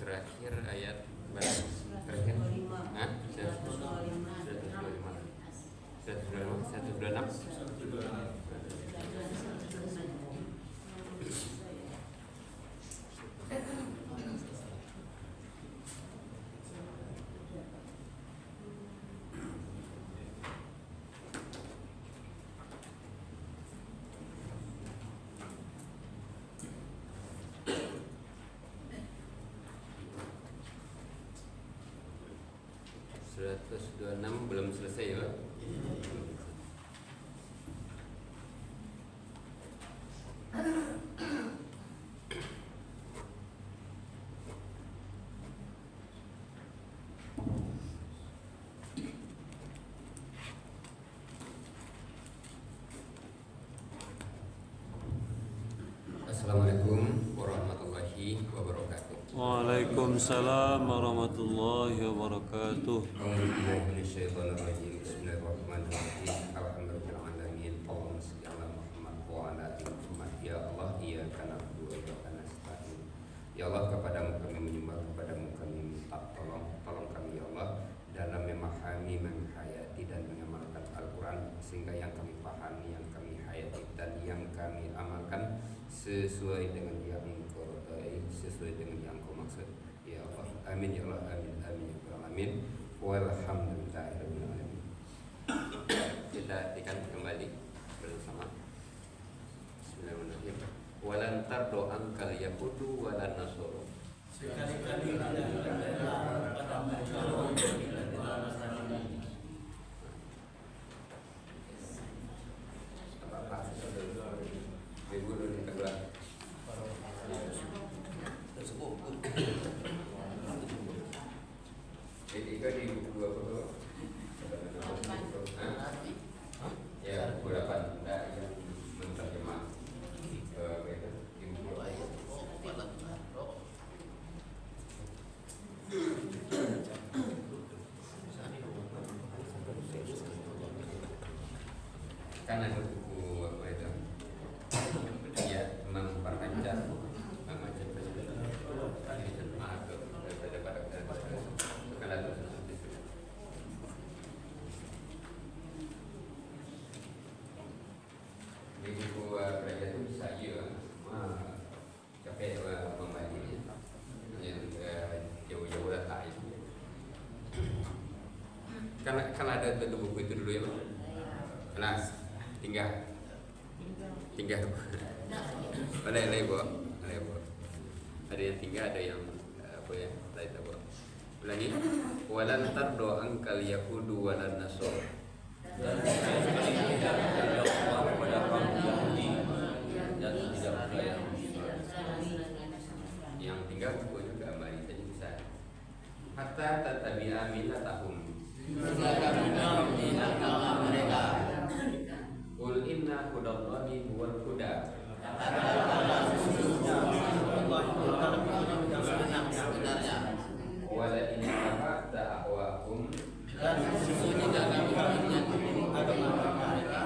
terakhir ayat berapa? Terakhir? Hah? 126. Belum selesai ya, Pak? Assalamualaikum warahmatullahi wabarakatuh. Waalaikumsalam warahmatullahi wabarakatuh. Bismillahirrahmanirrahim. Alhamdulillahirrahmanirrahim. Allahumma shalli ala Muhammad wa ala ali Muhammad. Ya Allah, iyyaka na'budu wa iyyaka nasta'in. Ya Allah, kepadamu kami menyembah, kepadamu kami minta tolong kami ya Allah dalam memahami, menghayati dan mengamalkan Al-Quran, sehingga yang kami pahami, yang kami hayati dan yang kami amalkan sesuai dengan yang Engkau ridai, sesuai dengan yang Engkau maksud. Ya Allah, amin ya Allah, amin amin ya rabbal alamin. Walhamdulillahirabbil alamin. Kita akan kembali bersama. Bismillahirrahmanirrahim. Walan tardo angkal yahudu walan nasoro. Sekali-kali tidak ada pada mereka kan ada buku apa itu ya, memperlancar membaca ini buku belajar itu bisa capek membacanya jauh-jauh letak itu kan ada buku itu dulu ya Pak? Nah, tinggal ada Bu, ada yang tinggal, ada yang apa ya, lain apa ulangi. Walan tardo angkal yahudu walan nasor. Yang tinggal buku juga kembali saja bisa. Hatta tatabi'a millatahum. mereka Qul inna hudallahi huwal huda. Wa la in tabatta ahwa'hum dan sesungguhnya kami agama mereka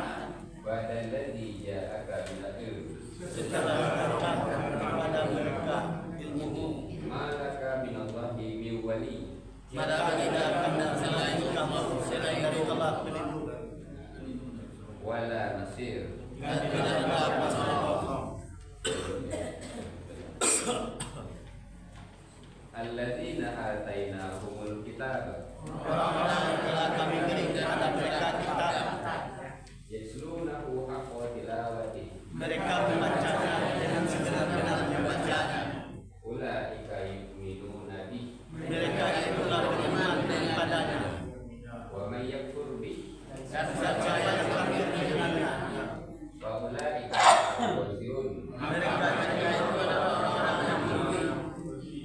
ba'da alladhi ja'aka minal ilm setelah datang kepada mereka ilmu malaka minallahi min wali maka tidak akan selain kamu selain dari Allah pelindung wala nasir. dan tidak ada penolong Alladzina atainahumul kitab orang-orang yang telah kami berikan kepada mereka kitab yatlunahu haqqa tilawati mereka membacanya dengan sebenar-benar membacanya ulaika yu'minuna bi mereka itulah beriman daripadanya wa may yakfur bi dan siapa yang kafir dengannya fa ulaika khasirun. mereka itu adalah orang-orang yang merugi.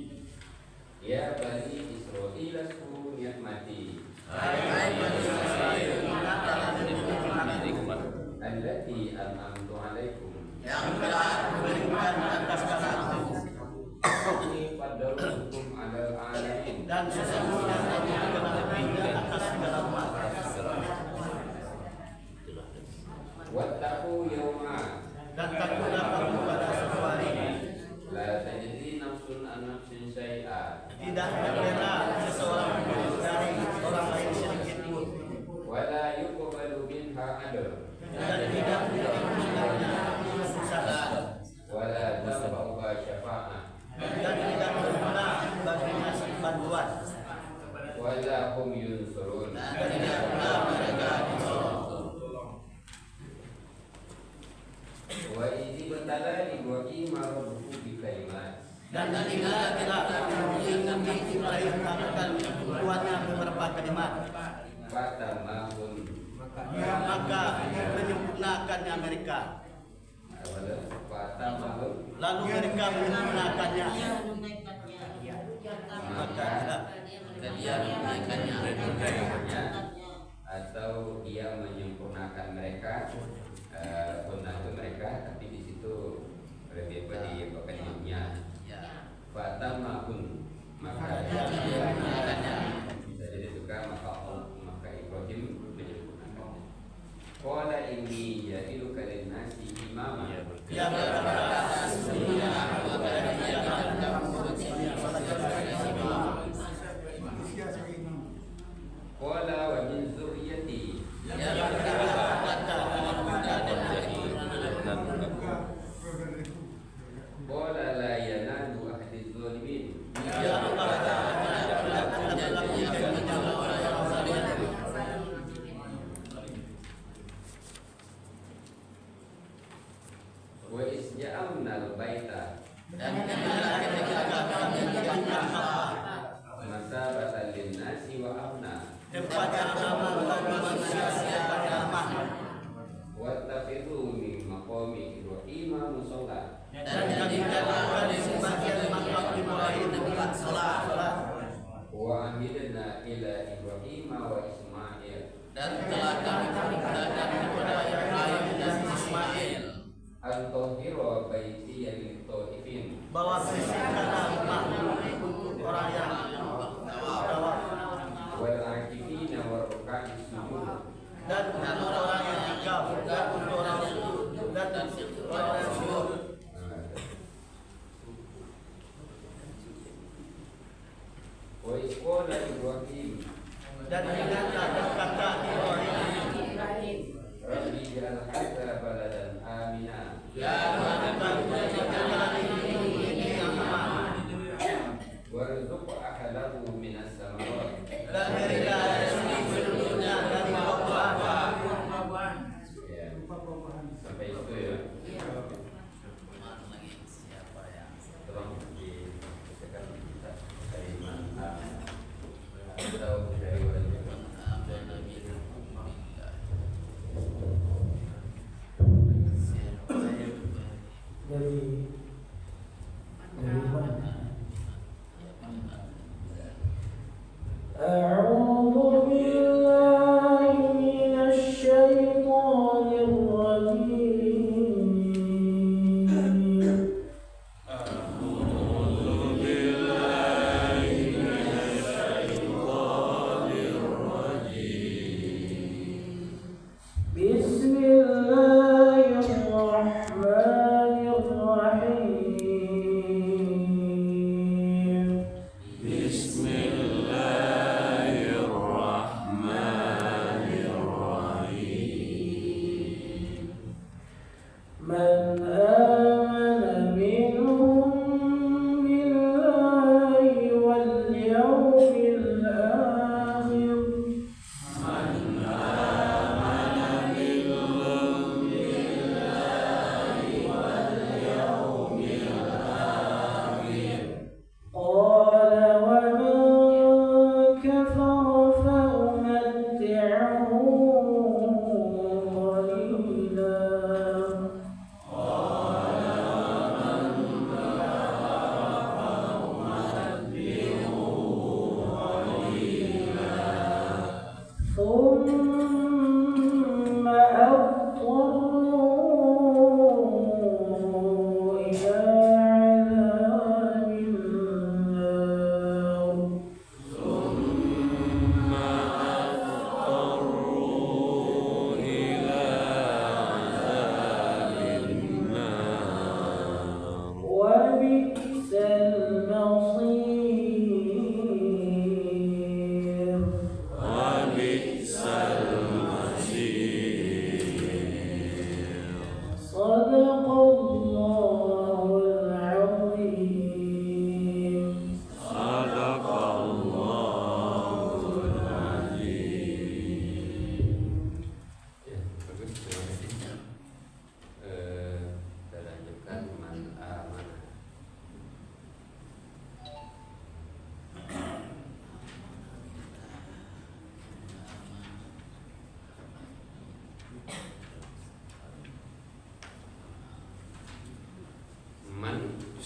Ya bani Israil asku nikmati allati an'amtu alaikum yang telah memberikan atas kamu ini fadlukum alal alamin. dan sesungguhnya aku telah lebih atas segala umat Wattaqu yawma dan takutlah kamu pada suatu hari la tajzi nafsun an nafsin nafsin syai'an tidak menyera seseorang dari orang lain sedikit pun, wala yuqbalu minha adl dan tidak diberikannya usaha, wala tanfa'uha syafa'ah dan tidak berguna baginya bantuan, wala hum yunsurun dan tidak pula mereka ditolong. wa idzi batala Ibrahim rabbuhu bi kalimat Dan ketika kita menguji Ibrahim akan Tuhannya beberapa kalimat, fatamahun maka menyempurnakannya mereka. fatamahun Lalu mereka menyempurnakannya, maka dia menyempurnakannya. atau dia menyempurnakan mereka itu mereka, tapi di situ lebih pada kalimatnya fatamahun maka dia menyempurnakannya. Bisa jadi juga maka Ibrahim menyempurnakannya. Qala inni ja'iluka lin-nasi imama. Dia berkata, Qala wa min dzurriyyati. Qala la yanalu ahdi dzalimin. Wa isja'alnal baita dan ketika kami menjadikan masabatan lin-nasi wa amna tempat yang aman bagi manusia dan aman, wattakhidhu min maqami Ibrahim musalla. dan jadikan di sebagian makam Ibrahim tempat sholat, Wa ahidna ila Ibrahim wa Ismail. dan telah kami perintahkan kepada Ibrahim dan Ismail Al-Tahira baitiya lit-ta'ifin. bahwa bersihkanlah rumahmu untuk orang yang tawaf, Wal akifina wa ruka'is sujud. dan untuk orang yang ikaf, dan untuk orang yang sujud. Wa isqala Ibrahim Dan ingatlah kata Ibrahim, Rabbi ja'al hadza baladan amina ya Tuhan kami jadikanlah ini yang aman, warzuq ahlahu minas samarat. dan berilah rezeki penduduknya dari buah-buahan. Ya. Sampai itu ya. Tolong dibacakan kita kalimat atau dari wajah. أعوذ بالله من الشيطان الرجيم بسم الله الرحمن الرحيم Bismillah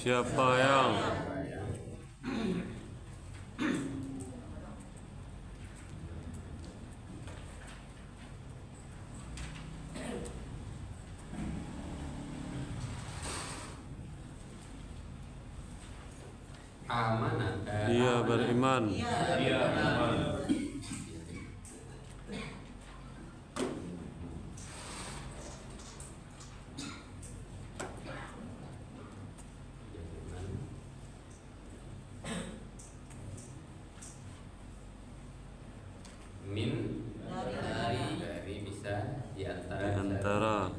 Siapa yang amanah dia beriman min dari bisa di diantara antara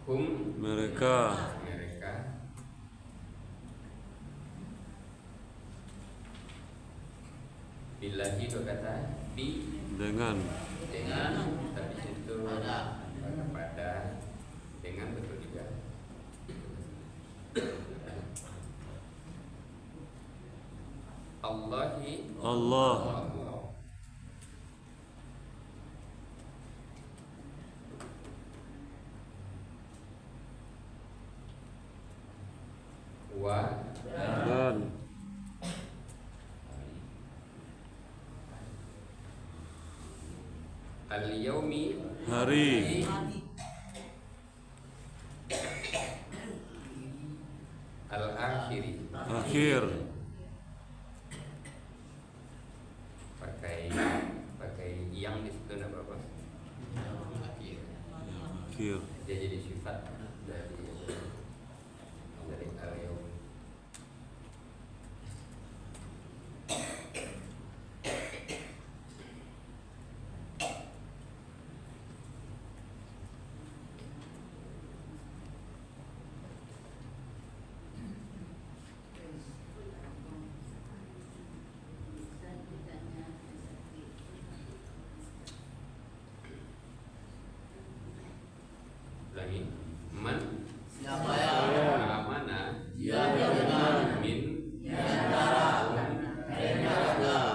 hum mereka billahi berkata bi dengan habis itu pada dengan betul juga Allahi Allah wa dan al-yaumi hari al-akhiri akhir pakai yang di situ enggak apa-apa. akhir Dia jadi sifat dari al-yaum. Lagi man Siapa yang amanah dia beriman min di antara mereka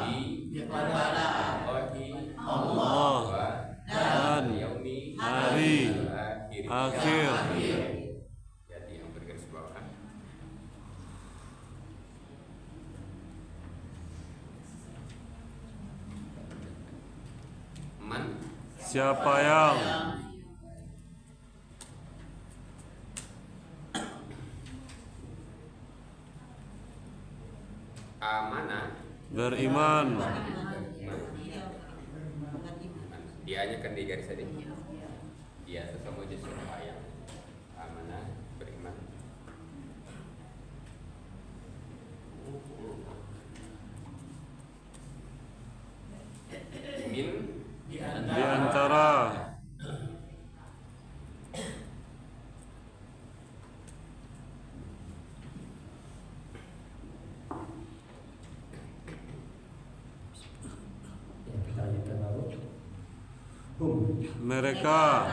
di kepada Allahi Allah wa dan yaumi hari akhir. akhir Jadi yang bergaris bawah man siapa yang amanah beriman dianya kan di garis tadi dia sesama jenis yang amanah beriman min di antara mereka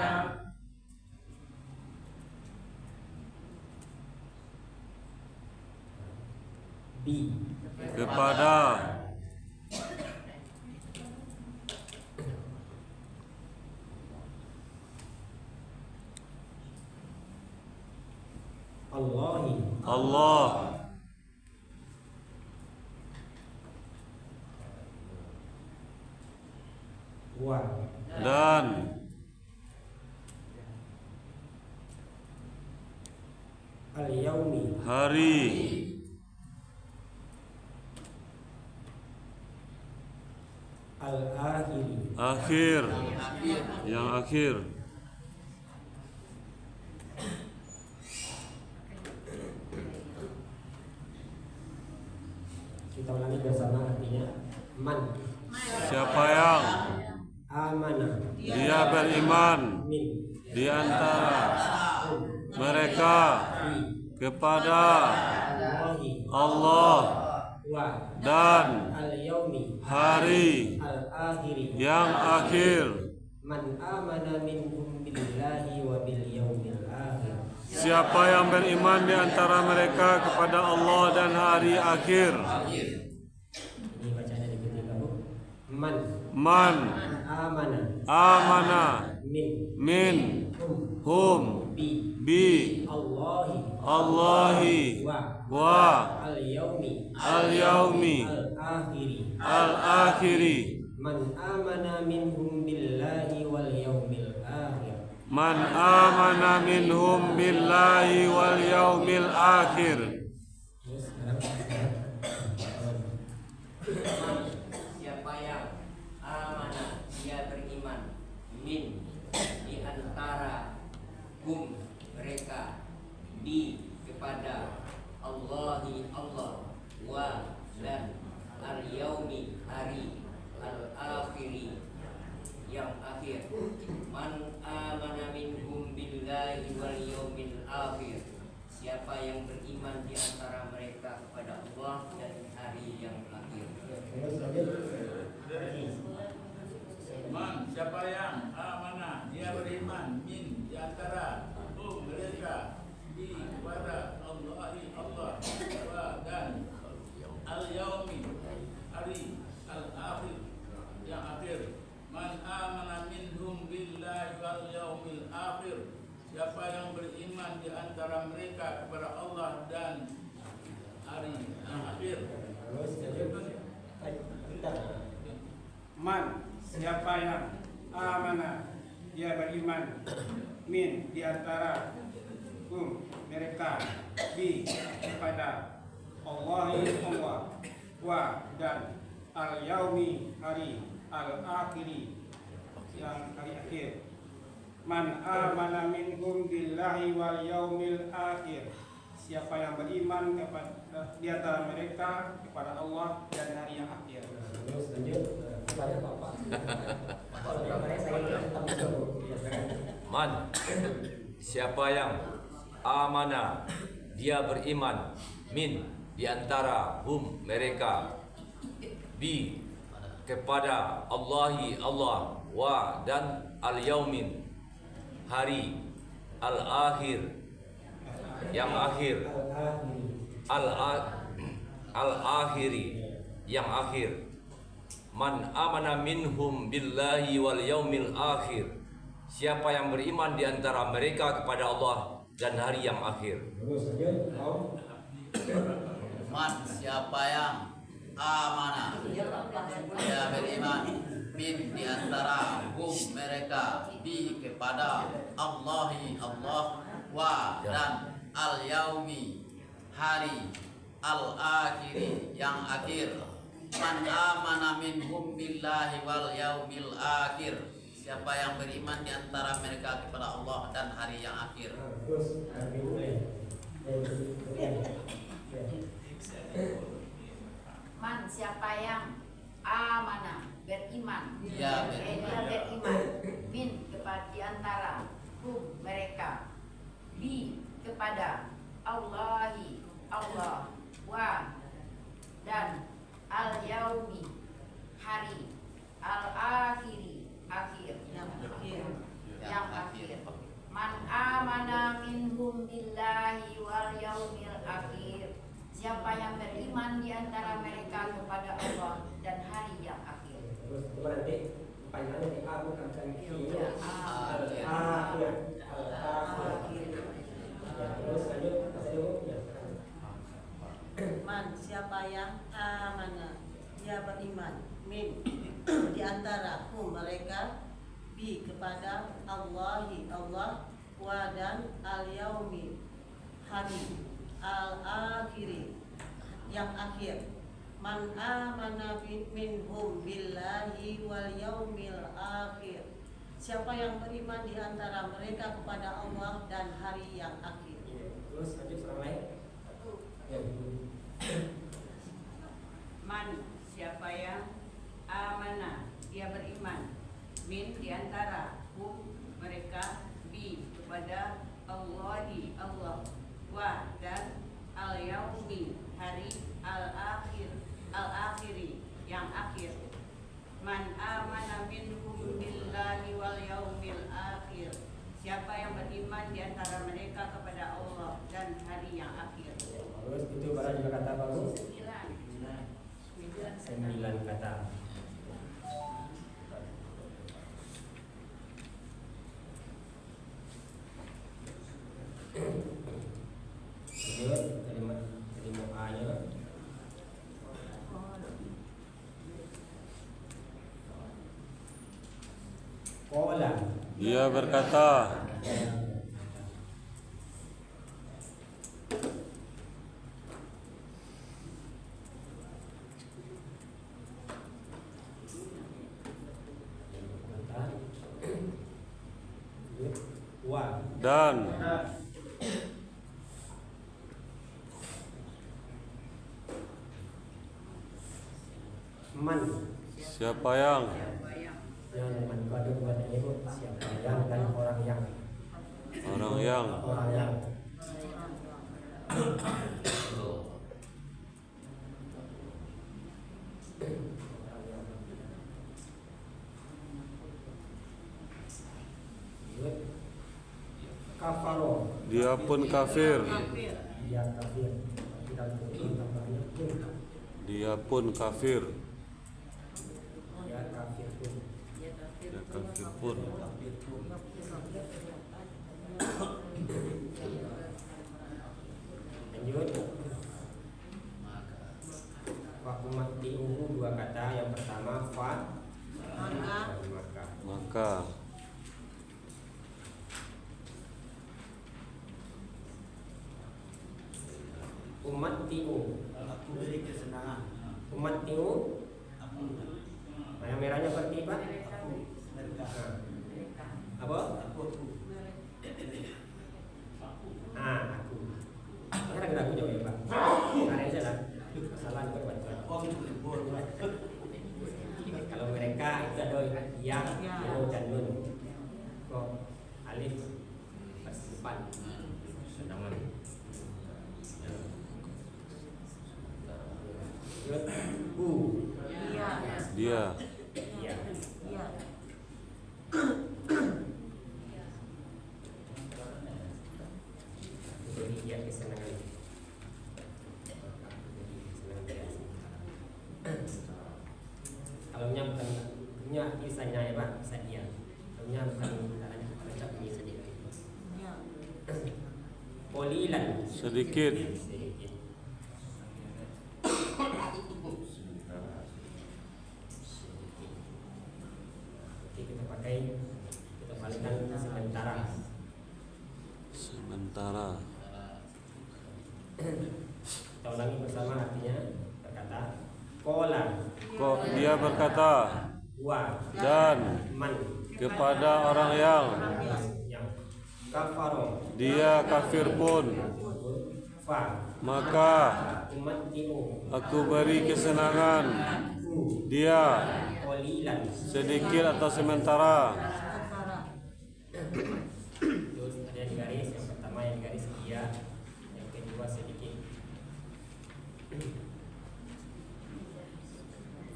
kepada Allah dan hari akhir yang akhir Kita ulangi bersama artinya man siapa yang amanah dia beriman min di antara mereka kepada Allahi Allah wa dan al-yaumi hari al-akhiri yang akhir man amana minhum billahi wa bil yaumil akhir. siapa yang beriman di antara mereka kepada Allah dan hari akhir Ini bacanya diikuti kamu. man amana min hum bi Allahi wa al yaumi al akhiri man amana minhum billahi wal yaumil akhir. man amana minhum billahi wal yaumil akhir. Siapa yang amanah, dia beriman, min di antara hum mereka, bi kepada Allahi Allah, wa dan al yaumi hari, al akhiri yang akhir. Man amana minhum billahi wal yaumil akhir. Siapa yang beriman di antara mereka kepada Allah dan hari yang akhir. Man, siapa yang amanah, dia beriman, min di antara mereka di kepada Allahi Allah, wa dan al yaumi hari al akhir yang akhir. Man amana minhum billahi wal yaumil akhir. Siapa yang beriman di antara mereka kepada Allah dan hari yang akhir. Man, siapa yang amanah, dia beriman, min di antara mereka bi kepada Allahi Allah, wa dan al yaumi hari al akhiri yang hari akhir. Man amana minhum billahi wal yaumil akhir. Siapa yang beriman kepada di antara mereka kepada Allah dan hari yang akhir. Terus lanjut kepada Bapak. Man, siapa yang amanah, dia beriman, min di antara hum mereka, bi kepada Allahi Allah, wa dan al yaumin hari al akhir yang akhir, al akhiri yang akhir. Man amana minhum billahi wal yaumil akhir. Siapa yang beriman di antara mereka kepada Allah dan hari yang akhir. Man, siapa yang amanah, dia beriman, min di antara hum mereka bi kepada Allahi Allah, wa dan al yaumi hari al akhiri yang akhir. Man amana minhum billahi wal yaumil akhir. Siapa yang beriman di antara mereka kepada Allah dan hari yang akhir. Man, siapa yang amanah, beriman, Ya, dia beriman, min kepada di antara hum mereka, bi kepada Allahi Allah, wa dan al yaumi hari, al akhiri akhir yang akhir. Man amana minhum billahi wal yaumil akhir. Siapa yang beriman di antara mereka kepada Allah dan hari yang akhir. Terus nanti panjangannya di A bukan kan Iya, akhir. Terus lanjut ya. Man, siapa yang amanah, dia beriman, min di antara mereka bi kepada Allahi Allah, wa dan al yaumi hari al akhiri yang akhir. Man amana minhum billahi wal yaumil akhir. Siapa yang beriman di antara mereka kepada Allah dan hari yang akhir. Terus lanjut orang lain. Man, siapa yang amanah, dia beriman, min di antara hum mereka bi kepada Allahi Allah, wa dan al yaumi hari al akhiri yang akhir. Man amana minhum billahi wal yaumil akhir. Siapa yang beriman di antara mereka kepada Allah dan hari yang akhir. Terus itu baru juga kata bagus. 9 9 kata. Qala. Dia berkata. Wa. Dan. Man. Siapa yang? Yang man kode buat ibu siapa yang dan orang yang. Orang yang. Orang yang. Kafaro. Dia pun kafir. Dia kafir. Tidak boleh tambahnya pun. Dia pun kafir. Dia kafir pun. Dia kafir pun. Lanjut. Wa umati'uhu dua kata. Yang pertama fa. Maka. Umat tiu, aku beri kesenangan. Umat tiu, aku. Nah, yang merahnya seperti apa? Aku. Apa? Aku. Aku. Sekarang kita aku jawab ya Pak. Karena saya lah. Kesalahan berbuat. Kalau mereka itu ada yang dan nun. Kok alif depan. Dia. Beri dia kesenangan. Kalau bukan punya kisahnya ya Pak, kisah dia. Kalau bukan baca punya sendiri. Qalilan. Sedikit. Kita pakai, kita balikan sementara. Sementara. Kita ulangi bersama artinya berkata. Qala. Kok dia berkata. Wa. Dan. Man. Kepada orang yang. Kafaro. Dia kafir pun. Fa. Maka. Aku beri kesenangan. Dia. Sedikit atau sementara. Ada di garis, yang pertama yang di garis dia, yang kedua sedikit.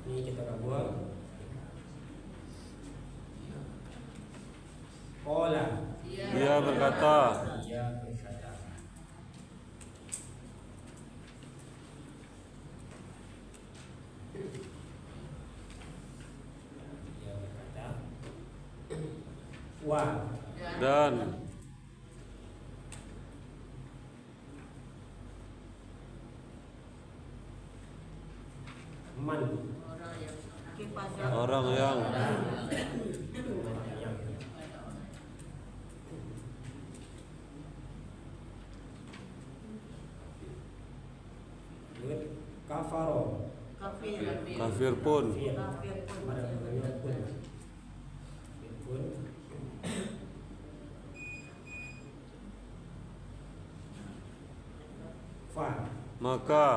Ini kita buang. Qala. Dia berkata. Wa. Dan. Man. Orang yang. Kafaro. Kafir pun. Maka.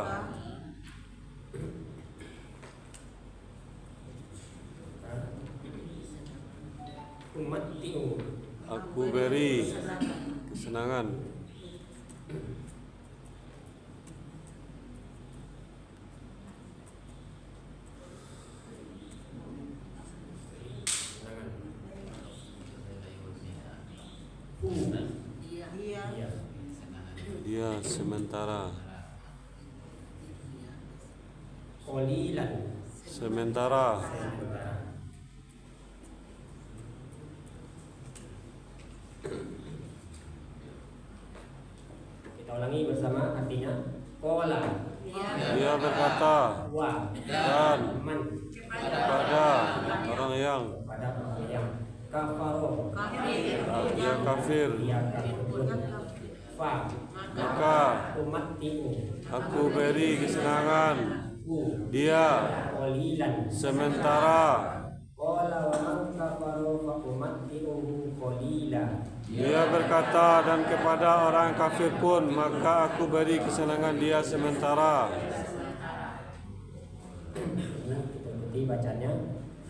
Aku beri kesenangan. Dia sementara. Sementara. Kita ulangi bersama artinya. Qala. Dia berkata. Dan. Man. Kepada orang yang. kafaro dia kafir, dia kafir pun fa maka umatti'u aku beri kesenangan dia qalilan sementara. qala wa man kafaro fa umatti'uhu qalila. Dia berkata, dan kepada orang kafir pun maka aku beri kesenangan dia sementara. Ikuti bacanya.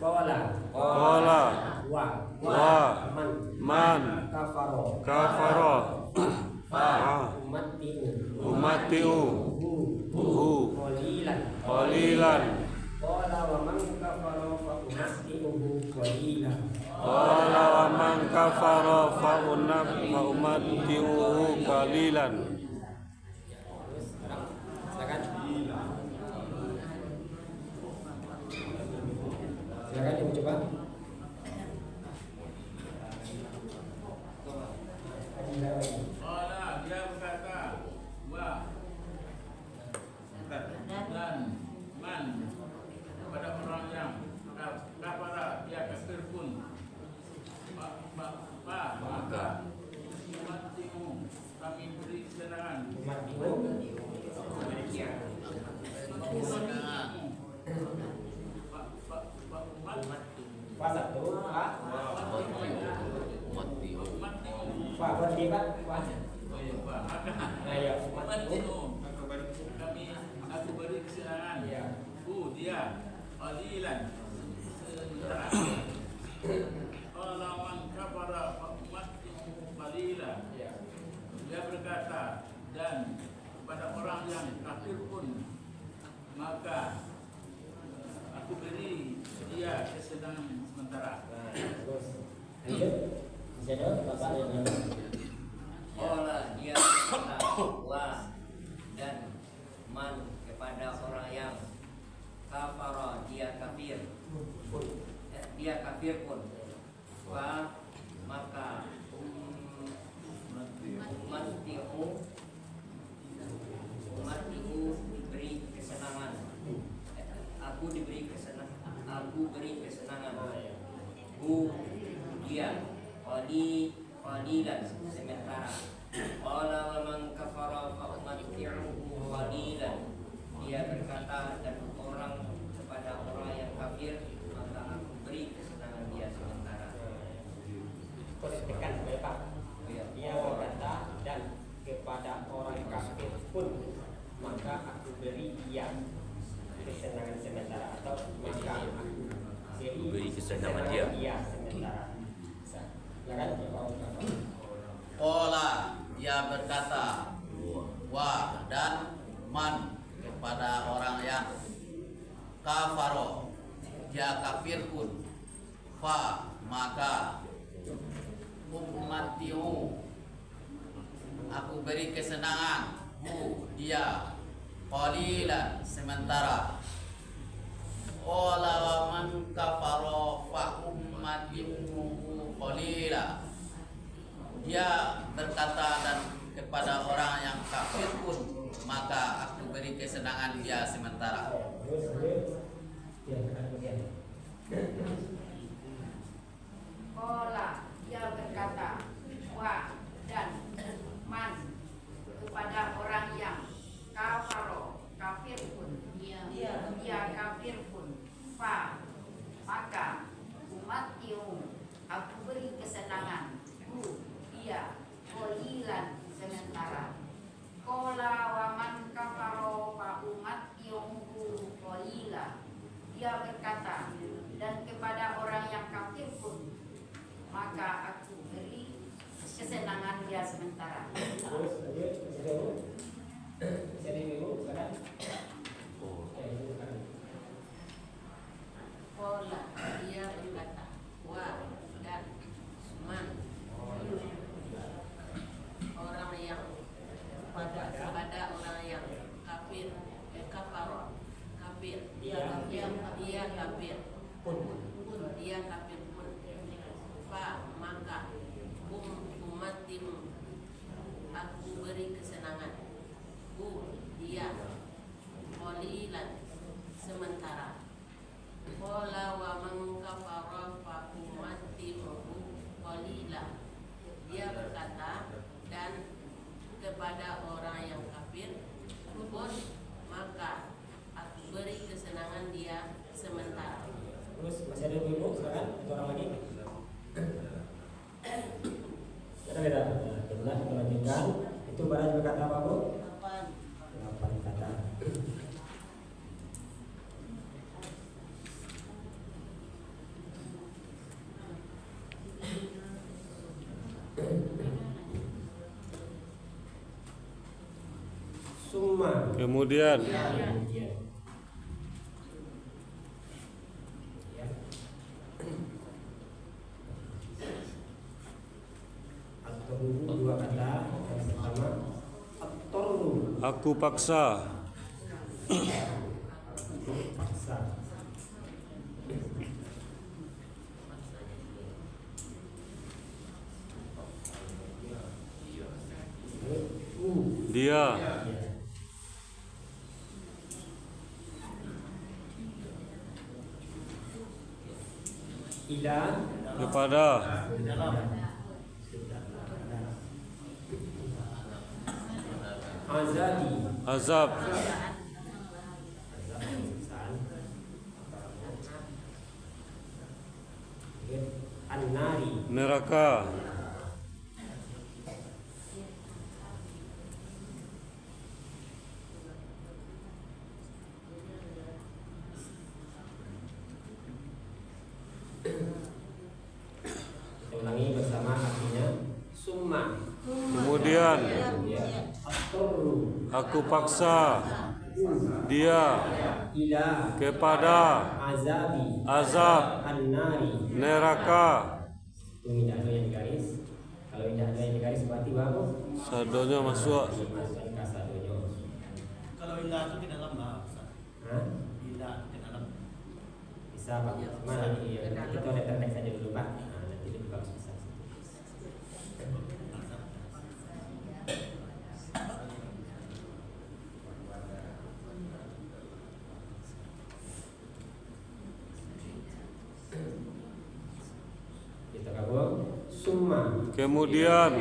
Qala wa man kafaro umatti'u qalilan. Qala wa man kafaro fa umatti'uhu qalilan. Qala wa man kafara fa umatti'uhu qalilan. Silakan ibu coba. Allah dia berkata wa dan man kepada orang yang kafara dia kafir pun maka umatmu kami beri kesenangan aku beri kesenangan dia qalilan sementara. Qala man kafara fa umatti'uhu qalila. Dia berkata, dan kepada orang yang kafir pun maka aku beri dia kesenangan sementara. Qala dia berkata wa dan man kepada orang yang kafara dia kafir pun wa maka umatti'u diberi kesenangan. Aku beri kesenangan dia qalilan sementara. Qala wa man kafara fa umatti'uhu qalilan. Dia berkata, dan orang kepada orang yang kafir maka aku beri kesenangan dia sementara. Tekan Pak. Dia berkata, dan kepada orang kafir pun maka aku beri dia kesenangan sementara, atau maka aku beri kesenangan dia sementara. Qala dia berkata wa dan man kepada orang yang kafaro dia kafir pun fa maka umatti'u aku beri kesenangan dia qalilan sementara. Qala wa man kafaro fa umatti'u qalila. Dia berkata, dan kepada orang yang kafir pun maka aku beri kesenangan dia sementara. Qala dia berkata wa dan man kepada orang yang kafaro kafir pun dia kafir pun fa maka umatti'u aku beri kesenangan dia qalilan sementara. Qala wa man kafaro fa umatti'uhu qalila. Dia berkata, dan kepada orang yang kafir pun maka aku beri kesenangan dia sementara. Qala dia berkata wa dan man orang yang kepada orang yang kafir kafaro kafir dia kafir pun dia kafir pun fa maka umattimu aku beri kesenangan dia Summa. Kemudian. Kemudian. At-torru dua kata. Yang pertama at-torru. Aku paksa. Paksa. Dia. Ila. Kepada. Azabi. Azab. An-nari. Neraka. Kita ulangi bersama artinya summa. Kemudian. At-torru. Aku paksa. Dia. Ila. Kepada. Azabi. Azab. An-nari. Neraka. Itu tidak ada yang digaris. Kalau tidak ada yang digaris berarti bagus. Sadonya masuk. Masukkan sadonya. Kalau ilah itu tidak lama. Hah? Ilah tidak lama. Bisa Pak. Mana nih? Kita lihat teks saja dulu Pak. Nah, nanti lebih bagus bisa. Kita kabur. Summa. Kemudian.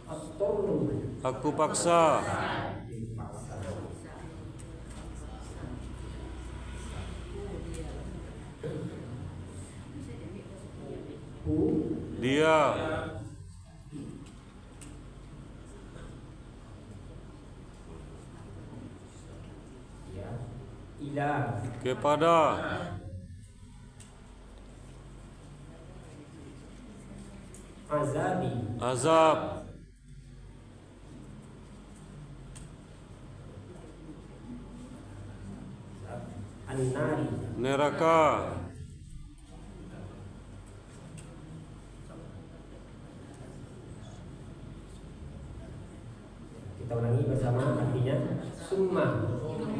At-torru. Aku paksa. Dia. Ya. Ila. Kepada. Azabi. Azab. An-nari. Neraka. Kita ulangi bersama artinya summa.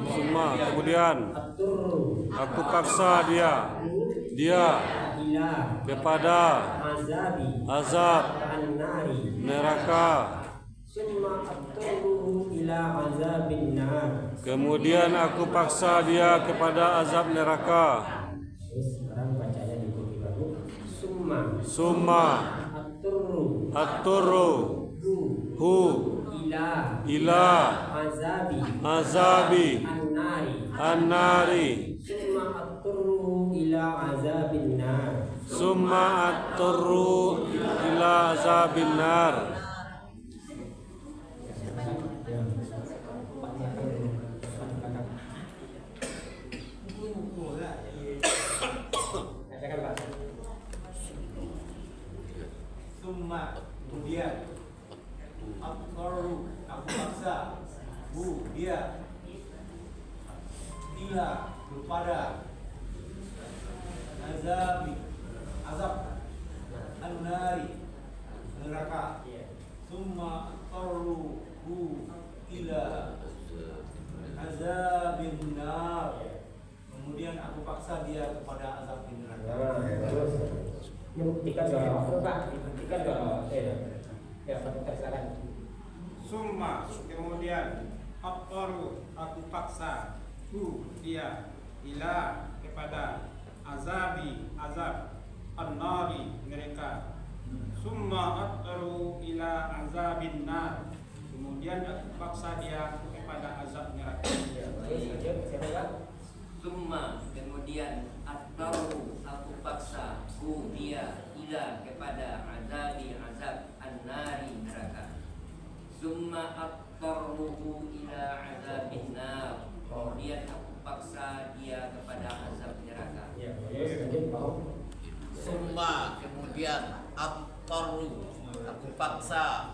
Summa. Kemudian. At-torru. Aku paksa dia. Dia. Ila. Kepada. Azabi. Azab. An-nari. Neraka. Summa at-torru ila azabin nar. Kemudian aku paksa dia kepada azab neraka. Terus sekarang bacanya diikuti baru. Summa. Summa. At-torru. At-turru. Hu. Ila. Azabi. Azabi. An-nari. An-nari. Summa at-torru ila azabin nar. Summa at-turru ila azabin nar. Summa. Kemudian. At-torru. Aku paksa. Dia. Ila. Kepada. Azabi. Azab. An-nari. Neraka. Summa at-torru ila azabin nar. Kemudian aku paksa dia kepada azab di neraka. Membuktikan bahwa Pak, membuktikan bahwa ya silakan. Summa. Kemudian at-torru. Aku paksa. Dia. Ila. Kepada azabi. Azab. An-nari. Neraka. Summa at-torru ila azabin nar. Kemudian aku paksa dia kepada azab neraka. Summa, kemudian at-torru, aku paksa dia ila kepada azabi azab an-nari neraka. Summa at-torru ila azabin nar. Kemudian aku paksa dia kepada azab neraka. lanjut mau. Summa kemudian attaru aku paksa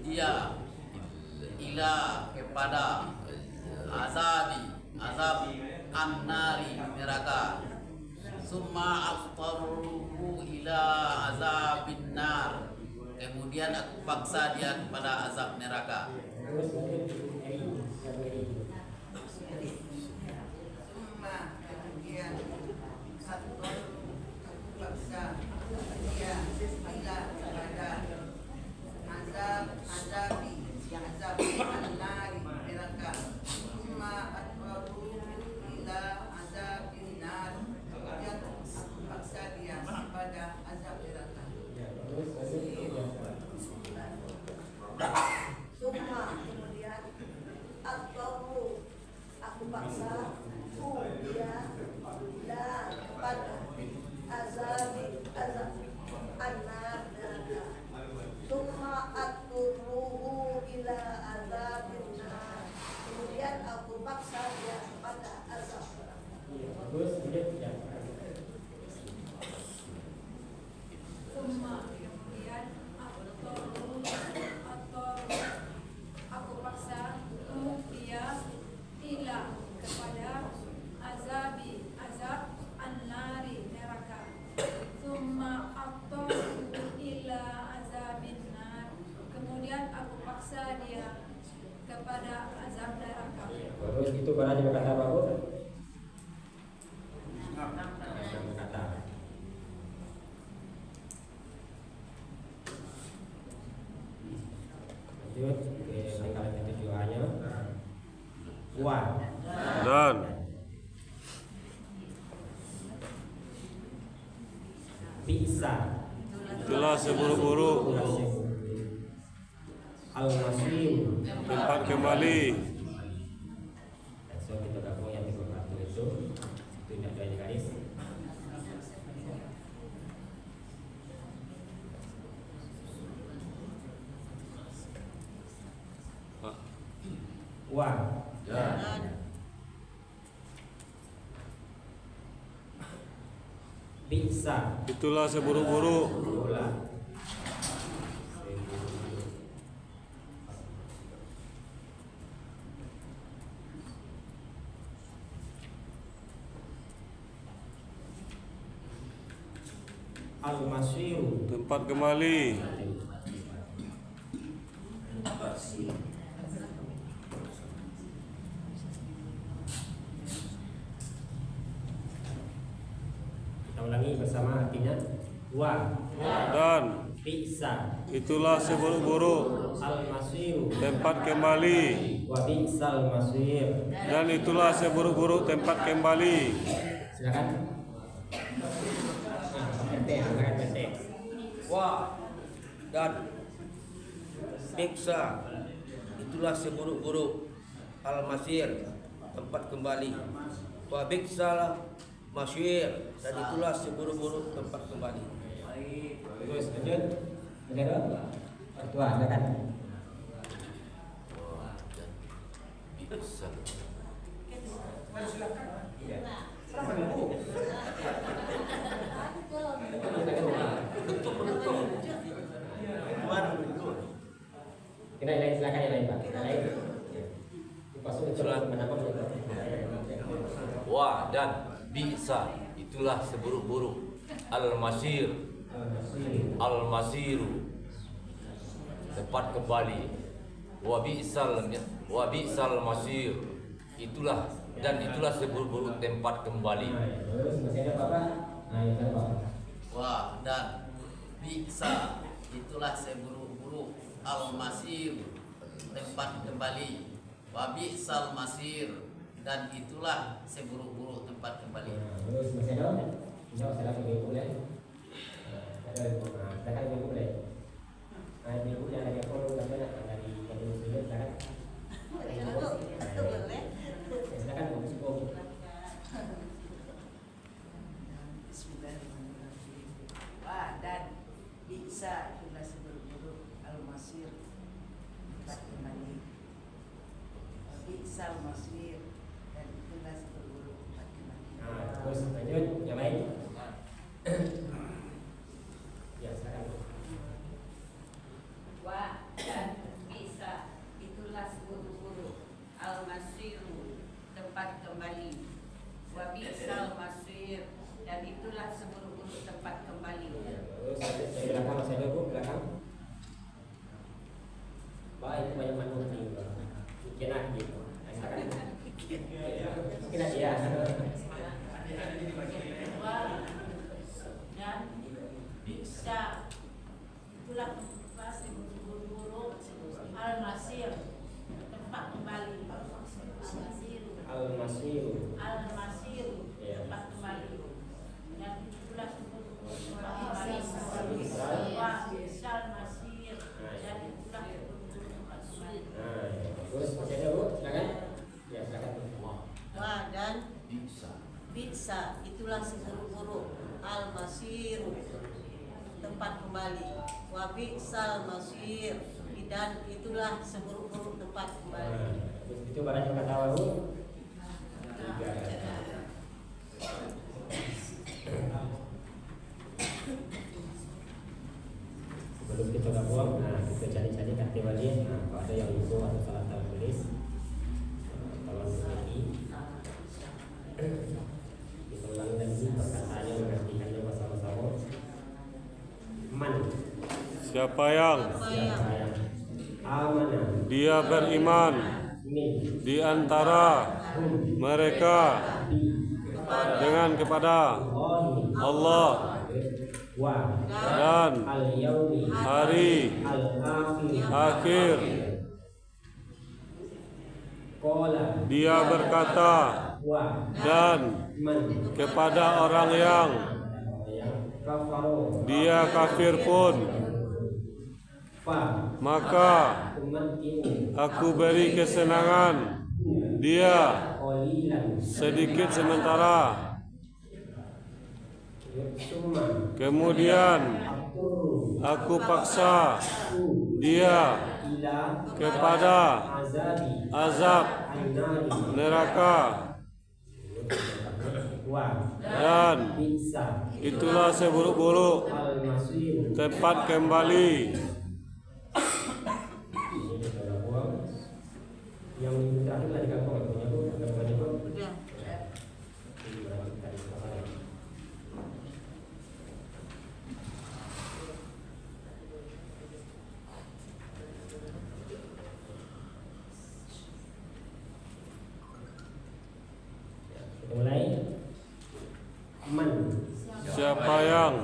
dia ila kepada azab annari neraka. Summa attaru ila azabin nar, kemudian aku paksa dia kepada azab neraka. Summa kemudian satu paksa dia ila kepada azab annari neraka. Summa atwaru ila azabin nar, kemudian aku paksa dia kepada azab neraka. Summa kemudian atau aku paksa dia ila kepada azab anak neraka. Summa aturuhu ila azabin nar, kemudian aku paksa dia kepada azab neraka. Summa kemudian aku paksa dia ila kepada azab an-nari neraka. Summa ila azabin nar, kemudian aku paksa dia kepada azab neraka. Terus itu barangnya berkata apa Bu? Berkata. Lanjut ke lingkaran ketujuannya. Wa Dan bisa itulah seburuk-buruk al-masir tempat kembali. So kita gabung yang ke-1 itu tidak ada garis. Wa bisa Itulah seburuk-buruk al-masir tempat kembali. Kita ulangi bersama artinya. Wa Dan bisa itulah seburuk-buruk al-masir tempat kembali. wa bi'sal masir. Dan itulah seburuk-buruk tempat kembali. Silakan. Silakan PT. Wa dan biksa itulah seburuk-buruk al-masir tempat kembali. Wa biksal masyir dan itulah seburuk-buruk tempat kembali. Terus lanjut. Benar? Ketua, silakan. Kita lain silakan yang lain Pak. Kita lain. Wa dan bisa itulah seburuk-buruk al-masir al-masiru tempat kembali. Wa bi'sal masir itulah dan itulah seburuk-buruk tempat kembali. Terus masih ada apa? Nah, itu apa? Wa dan bisa itulah seburuk-buruk al-masir tempat kembali. Wa bi'sal masir dan itulah seburuk-buruk tempat kembali. Terus masih ada? Tidak usah lagi ibu boleh. Ada silakan ibu boleh. Ibu yang lagi follow dan dari yang dulu silakan. Boleh. Silakan Bu Suko. Bismillahirrahmanirrahim. Wah, dan bisa itulah seburuk-buruk al-masir tempat kembali. Bisa al-masir dan itulah seburuk-buruk tempat kembali. Nah, terus lanjut yang lain. tempat kembali. Wa bi'sal masir, dan itulah seburuk-buruk tempat kembali. Saya belakang, saya dulu belakang. Baik, banyak manfaat juga. Kena gitu. Kena dia. Dan bisa itulah tempat seburuk-buruk al-masir, tempat kembali. Al-masir. Al-masir, tempat kembali. Dan itulah seburuk-buruk tempat kembali. Wa bisal masir, dan itulah seburuk-buruk tempat kembali. Terus saya dulu, silakan. Ya, silakan. Wa dan bisa itulah seburuk-buruk al-masir, tempat kembali. Wa bi'sal masir, dan itulah seburuk-buruk tempat kembali. Itu barang yang kata baru. Sebelum kita buang, kita cari-cari kata balik. Kalau ada yang lupa atau salah tulis, tolong lagi. Kita ulangi lagi perkataannya, mengartikannya bersama-sama. Man. Siapa yang Amanah. dia beriman di antara mereka dengan kepada Allah dan hari akhir. Dia berkata dan kepada orang yang dia kafir pun, maka aku beri kesenangan dia sedikit sementara. Kemudian aku paksa dia kepada azab neraka, dan itulah seburuk-buruk tempat kembali. Yang terakhir tadi kan punya bu, mulai. Man. Siapa yang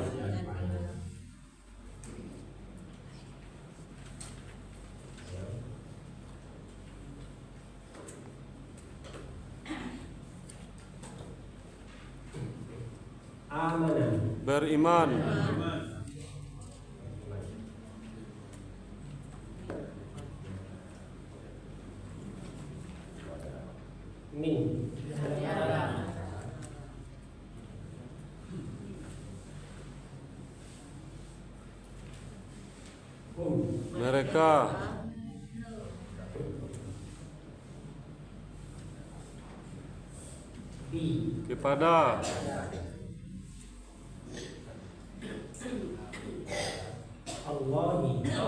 beriman mereka kepada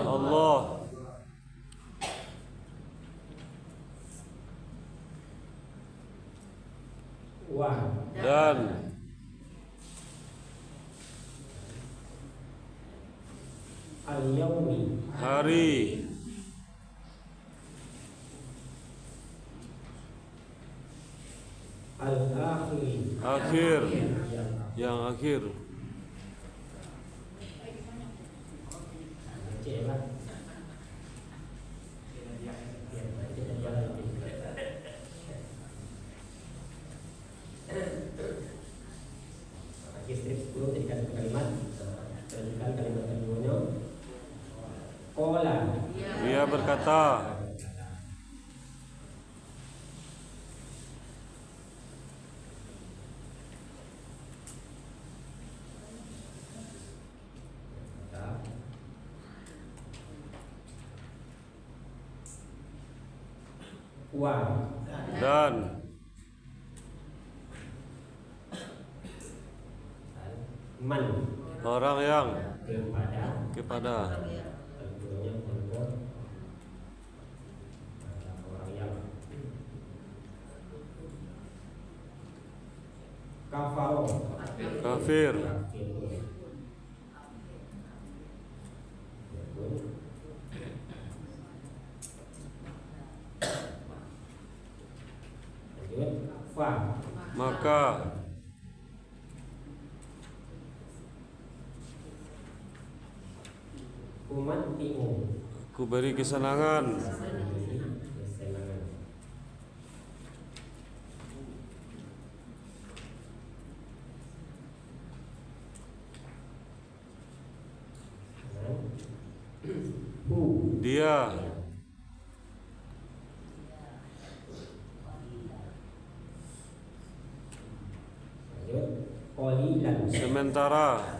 Allah dan hari akhir, yang akhir. Strip 10 jadikan satu kalimat. Lanjutkan kalimat keduanya. Qala. Dia berkata, dan orang yang kepada Kafaro. Kafir. Fa. Maka umat timu. Aku beri kesenangan. Dia. Sementara.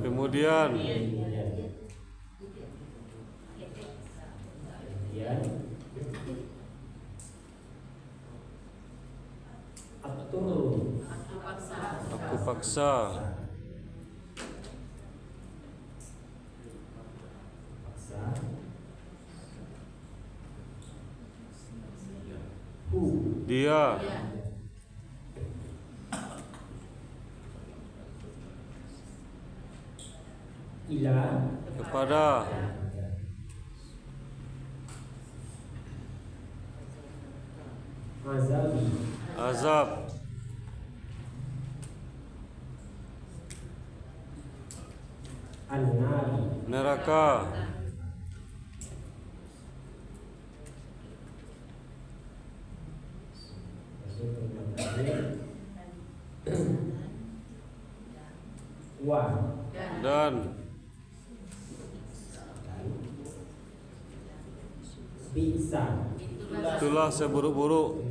Kemudian aku paksa. Dia. Kepada. Azab. Neraka. Dan itulah seburuk-buruk.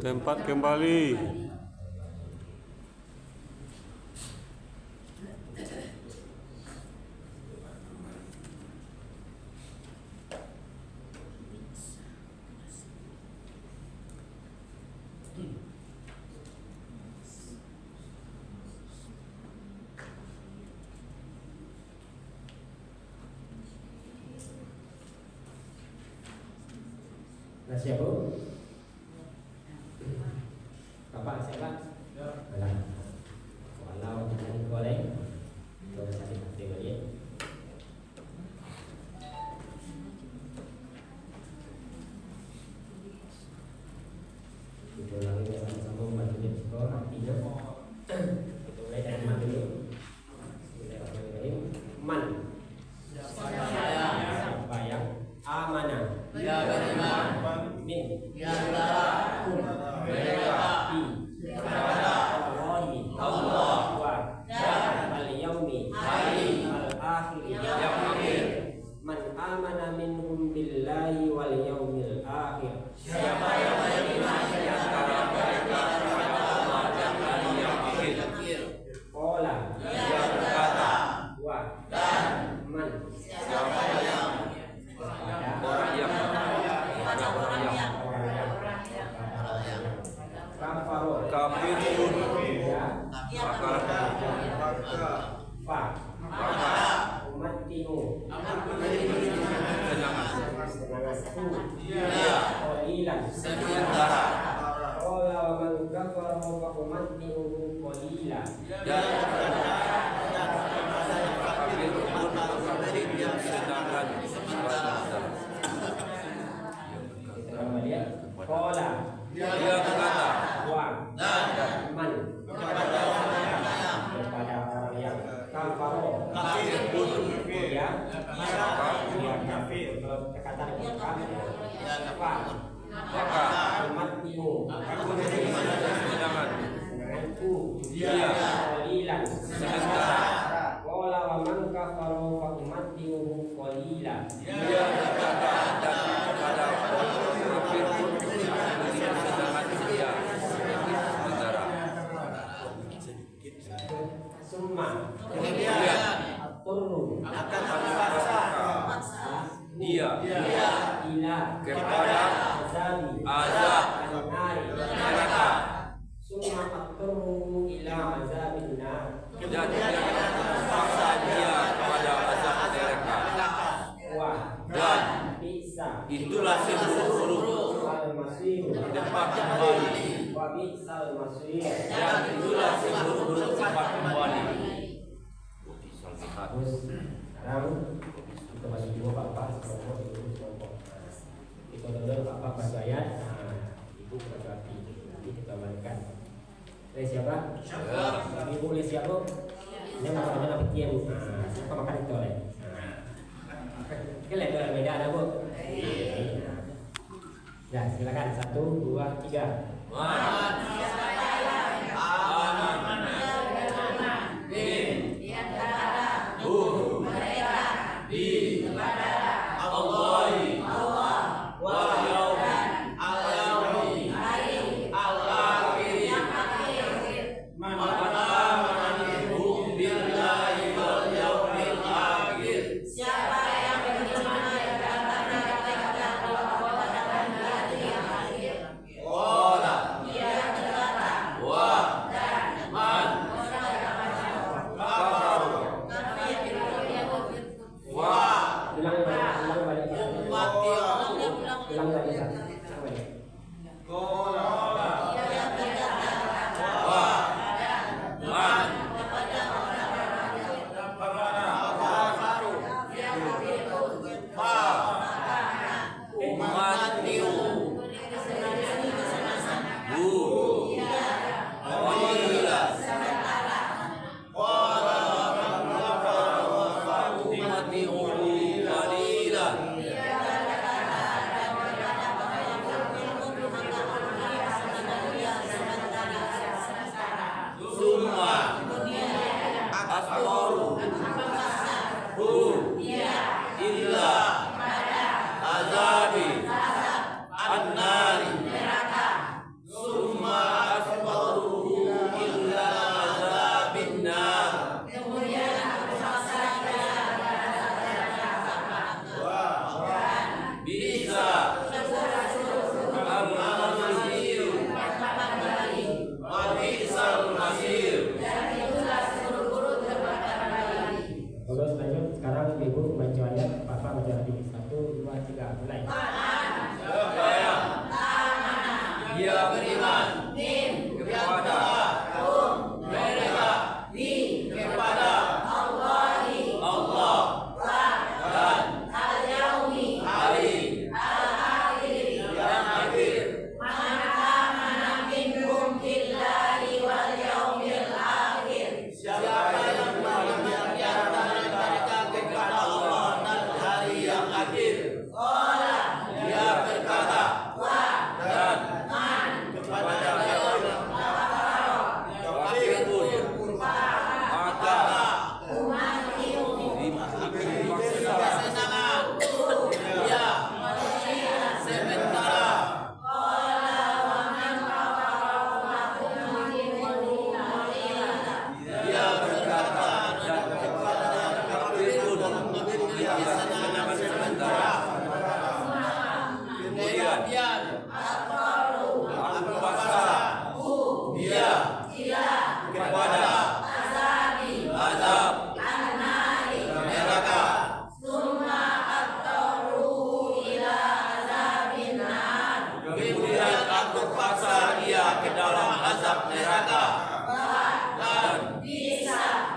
Tempat kembali. Siapa? Bapak siapa? Alah. Walau jangan boleh. Boleh saya tengok ya. Kita lagi sama-sama membantu dia sekolah artinya. Kita mulai dari man dulu. Bismillahirrahmanirrahim. Man. Siapa yang amanah? Dia beriman. Min. Di antara mereka kepada Allah dan al-yaumi al-akhir yang akhir. Man amana minhum billahi wal yaumil akhir. Siapa yang beriman di antara mereka kepada Allah dan hari yang akhir. Qala. Dia berkata. Wa. Dan man. Siapa yang orang yang kafir pun maka umat timu sementara Allah man kafara wa umat timu qalila dan kafir pun memberikan sedangkan Kola dia berkata dan man kepada orang yang kafaro kafir pun dia kafir kalau kata kafir maka umat timu sedangkan dia qalilan sementara Kola wa man kafaro fa umat timu qalila dia berkata dan kepada kafir pun dia ila kepada azab neraka summa aqtaru ila azabin nar dan paksa dia kepada azab neraka dan itulah seburuk-buruk tempat kembali dan itulah seburuk-buruk tempat kembali. Terus sekarang kita masuk dua bapak kelompok ibu kelompok. Kita dulu bapak baca ayat, ibu baca arti. Nanti kita balikan. Dari siapa? Ibu boleh siapa? Ini makanannya apa kian? Siapa makan itu oleh? Kalian ada beda ada bu? Ya silakan 1, 2, 3.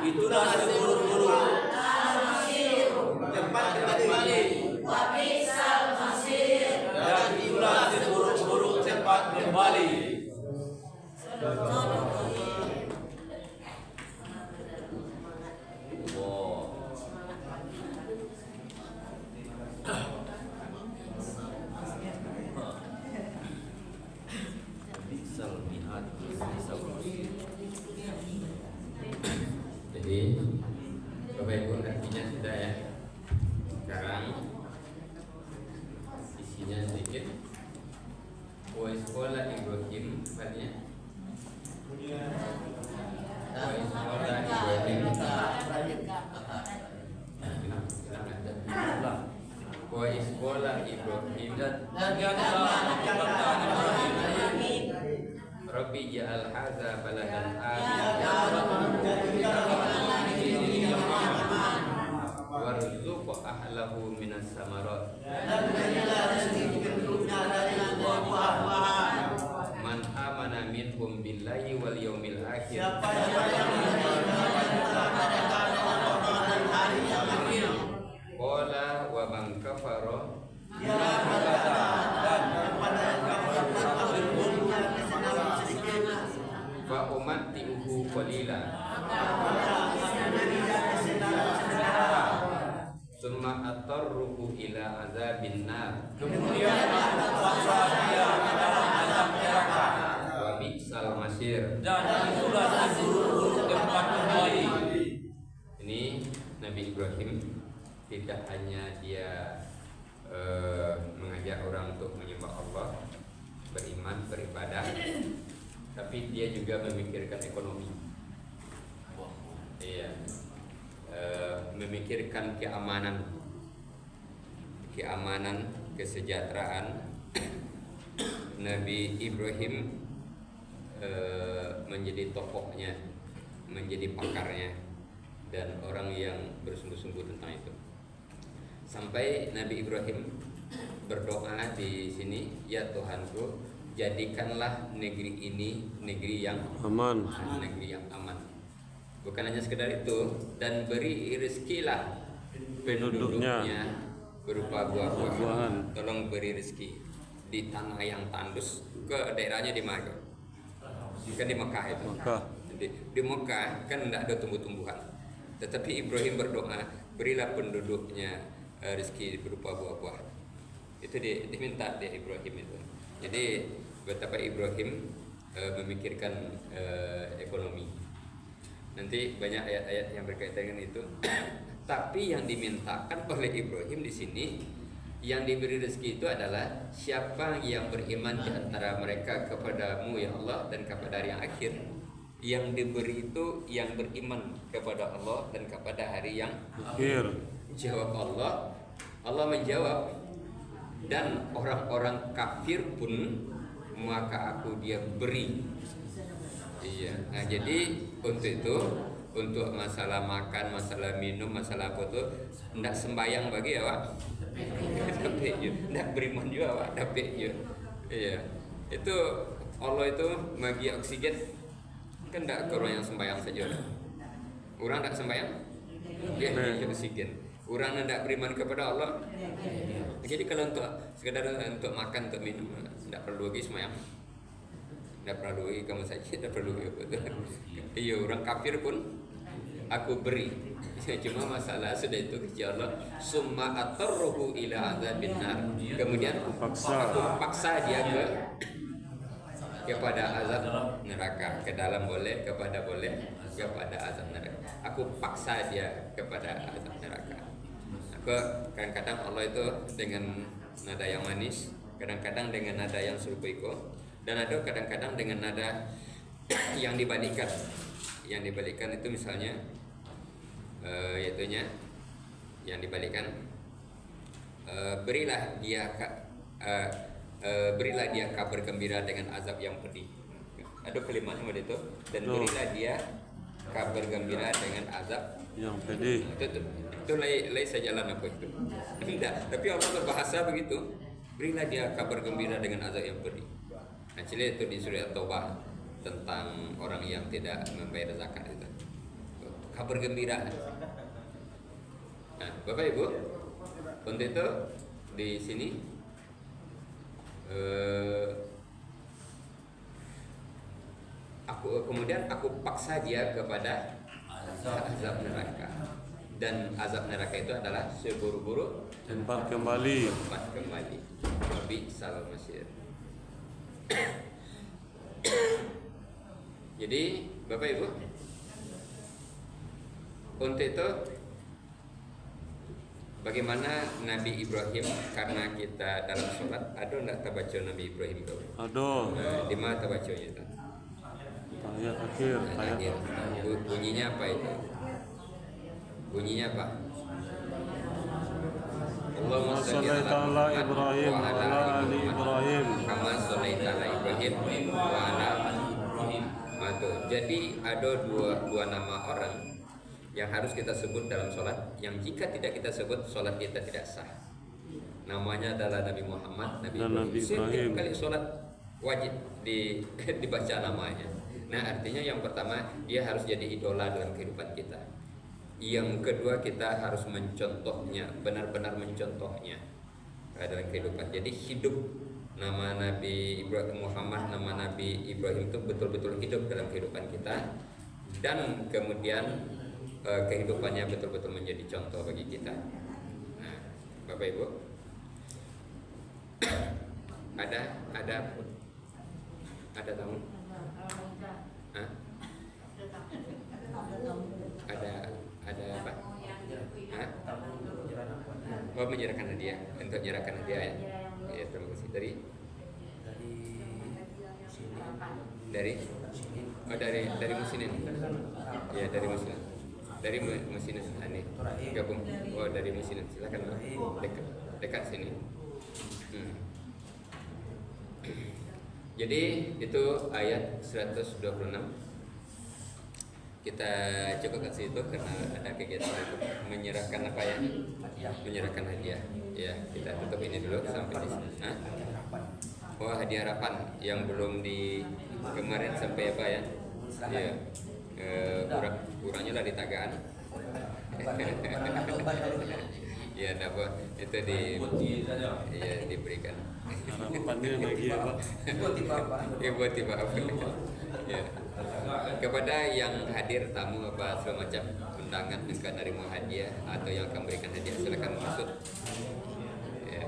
Itulah seburuk-buruk tempat kembali. dan itulah seburuk-buruk tempat kembali. Jadi Bapak Ibu artinya sudah ya. Sekarang isinya sedikit. Wa sekolah Ibrahim tepatnya. Wa sekolah Ibrahim. Wa isqala Ibrahim dan ingatlah kata Ibrahim, Rabbi ja'al hadza baladan ya warzuq ahlahu minas samarat dan berilah rezeki penduduknya dari buah-buahan. man amana minhum billahi wal yaumil akhir Siapa yang beriman kepada Allah dan hari yang akhir, qala wa man kafara dia berkata, dan kepada yang kafir pun kesenangan sedikit, fa umatti'uhu qalila summa atarruhu ila azabin nar kemudian aku paksa dia ke dalam azab neraka, wa bi'sal masir. Dan itulah seluruh tempat kembali. Ini Nabi Ibrahim tidak hanya dia mengajak orang untuk menyembah Allah, beriman, beribadah, tapi dia juga memikirkan ekonomi. Iya. Memikirkan keamanan, kesejahteraan. Nabi Ibrahim menjadi tokohnya, menjadi pakarnya, dan orang yang bersungguh-sungguh tentang itu. Sampai Nabi Ibrahim berdoa di sini, ya Tuhanku, jadikanlah negeri ini negeri yang aman, negeri yang aman. Bukan hanya sekedar itu, dan beri rezekilah penduduknya berupa buah-buahan. Tolong beri rezeki di tanah yang tandus. Ke daerahnya di mana? Kan di Mekah itu. Di Mekah kan tidak ada tumbuh-tumbuhan. Tetapi Ibrahim berdoa, berilah penduduknya rezeki berupa buah-buah. Itu diminta dia Ibrahim itu. Jadi betapa Ibrahim memikirkan ekonomi. Nanti banyak ayat-ayat yang berkaitan dengan itu. Tapi yang dimintakan oleh Ibrahim di sini, yang diberi rezeki itu adalah siapa yang beriman di antara mereka kepadamu ya Allah dan kepada hari yang akhir. Yang diberi itu yang beriman kepada Allah dan kepada hari yang akhir. Jawab Allah, Allah menjawab, dan orang-orang kafir pun maka aku dia beri. Iya. Nah, jadi untuk itu, untuk masalah makan, masalah minum, masalah apa tuh, tidak sembayang bagi ya Pak. Dapat je, tidak beriman juga Pak, dapat je. Iya. Itu Allah itu bagi oksigen kan tidak ke orang yang sembayang saja. Orang tidak sembayang, dia bagi oksigen. Orang tidak beriman kepada Allah. Jadi kalau untuk sekedar untuk makan, untuk minum, tidak perlu lagi sembayang. Tidak perlu lagi kamu saja, tidak perlu lagi. Iya, orang kafir pun aku beri. Cuma masalah sudah itu kerja Allah. Summa atarruhu ila azabin nar. Kemudian aku paksa dia kepada azab neraka. Ke dalam boleh, kepada boleh, kepada azab neraka. Aku paksa dia kepada azab neraka. Kadang-kadang Allah itu dengan nada yang manis, kadang-kadang dengan nada yang sulfiko, dan ada kadang-kadang dengan nada yang dibalikkan. Yang dibalikkan itu misalnya yaitunya yang dibalikkan, berilah dia kabar gembira dengan azab yang pedih. Ada kalimat seperti itu, dan berilah dia kabar gembira dengan azab yang pedih. Itu lain sejalan apa itu? Tidak, tapi Allah berbahasa begitu. Berilah dia kabar gembira dengan azab yang pedih. Actually itu di surah At-Taubah tentang orang yang tidak membayar zakat itu. Kabar gembira. Nah, Bapak Ibu, untuk itu di sini aku paksa dia kepada azab neraka. Dan azab neraka itu adalah seburuk-buruk tempat kembali. Wabi sal masir. Jadi Bapak Ibu, untuk itu bagaimana Nabi Ibrahim, karena kita dalam sholat ada enggak tabaca Nabi Ibrahim itu? Ada. Di mana tabacanya itu? Ayat akhir. Ayat. Bunyinya apa itu? Bunyinya apa? Allahumma sholli ala Ibrahim wa ala ali Ibrahim kama sholaita ala Ibrahim wa ala Jadi ada dua nama orang yang harus kita sebut dalam sholat, yang jika tidak kita sebut sholat kita tidak sah. Namanya adalah Nabi Muhammad, Nabi Ibrahim. Setiap kali sholat wajib dibaca namanya. Nah, artinya yang pertama dia harus jadi idola dalam kehidupan kita. Yang kedua kita harus mencontohnya, benar-benar mencontohnya dalam kehidupan. Jadi hidup nama Nabi Ibrahim Muhammad, nama Nabi Ibrahim itu betul-betul hidup dalam kehidupan kita, dan kemudian kehidupannya betul-betul menjadi contoh bagi kita. Nah, Bapak Ibu, ada tamu? Hah? Ada apa? Hah? Oh, menyerahkan hadiah, untuk menyerahkan hadiah ya. Ya, terima kasih. Dari Musinin. Ya, dari Musinin. Dari Musinin ini gabung. Oh, dari Musinin. Silakan dekat sini. Jadi itu ayat 126. Kita cukup kasih itu karena ada kegiatan itu menyerahkan apa ya? Menyerahkan hadiah. Ya, kita tutup ini dulu sampai di sini. Oh, hadiah harapan yang belum di kemarin sampai apa ya? Ya, kurangnya lah di Tagaan. Ya, dapat itu diberikan. Harapannya lagi ya Pak. Buat Bapak. Ya. Kepada yang hadir tamu apa segala macam undangan akan menerima hadiah atau yang akan memberikan hadiah, silakan masuk. Ya.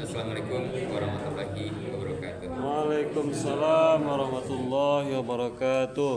Assalamualaikum warahmatullahi wabarakatuh. Waalaikumsalam warahmatullahi wabarakatuh.